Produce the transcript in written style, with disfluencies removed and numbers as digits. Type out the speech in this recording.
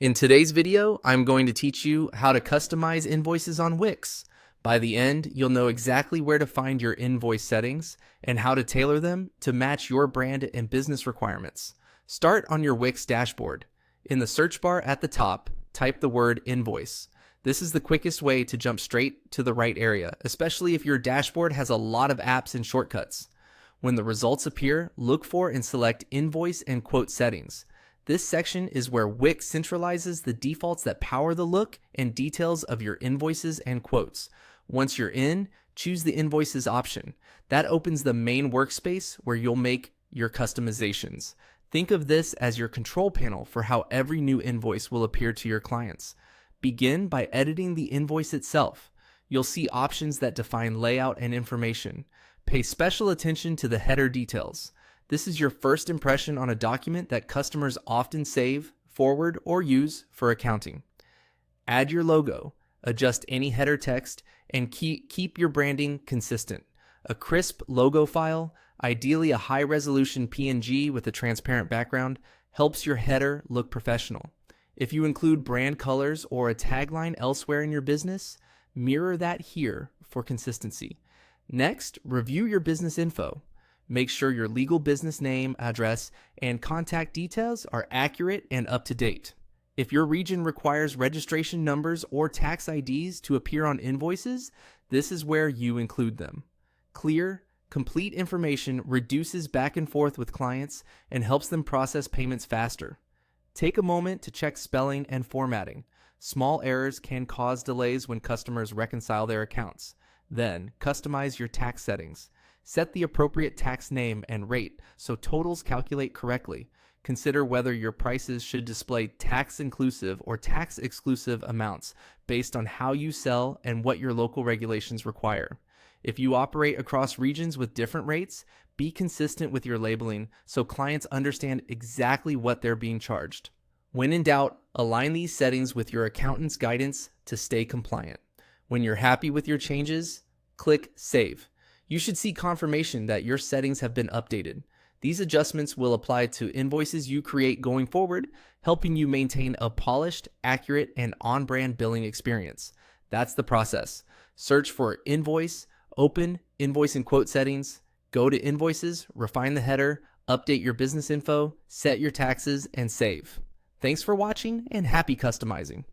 In today's video, I'm going to teach you how to customize invoices on Wix. By the end, you'll know exactly where to find your invoice settings and how to tailor them to match your brand and business requirements. Start on your Wix dashboard. In the search bar at the top, type the word invoice. This is the quickest way to jump straight to the right area, especially if your dashboard has a lot of apps and shortcuts. When the results appear, look for and select invoice and quote settings. This section is where Wix centralizes the defaults that power the look and details of your invoices and quotes. Once you're in, choose the invoices option. That opens the main workspace where you'll make your customizations. Think of this as your control panel for how every new invoice will appear to your clients. Begin by editing the invoice itself. You'll see options that define layout and information. Pay special attention to the header details. This is your first impression on a document that customers often save, forward, or use for accounting. Add your logo, adjust any header text, and keep your branding consistent. A crisp logo file, ideally a high-resolution PNG with a transparent background, helps your header look professional. If you include brand colors or a tagline elsewhere in your business, mirror that here for consistency. Next, review your business info. Make sure your legal business name, address, and contact details are accurate and up to date. If your region requires registration numbers or tax IDs to appear on invoices, this is where you include them. Clear, complete information reduces back and forth with clients and helps them process payments faster. Take a moment to check spelling and formatting. Small errors can cause delays when customers reconcile their accounts. Then, customize your tax settings. Set the appropriate tax name and rate so totals calculate correctly. Consider whether your prices should display tax-inclusive or tax-exclusive amounts based on how you sell and what your local regulations require. If you operate across regions with different rates, be consistent with your labeling so clients understand exactly what they're being charged. When in doubt, align these settings with your accountant's guidance to stay compliant. When you're happy with your changes, click Save. You should see confirmation that your settings have been updated. These adjustments will apply to invoices you create going forward, helping you maintain a polished, accurate, and on-brand billing experience. That's the process. Search for invoice, open invoice and quote settings, go to invoices, refine the header, update your business info, set your taxes, and save. Thanks for watching and happy customizing.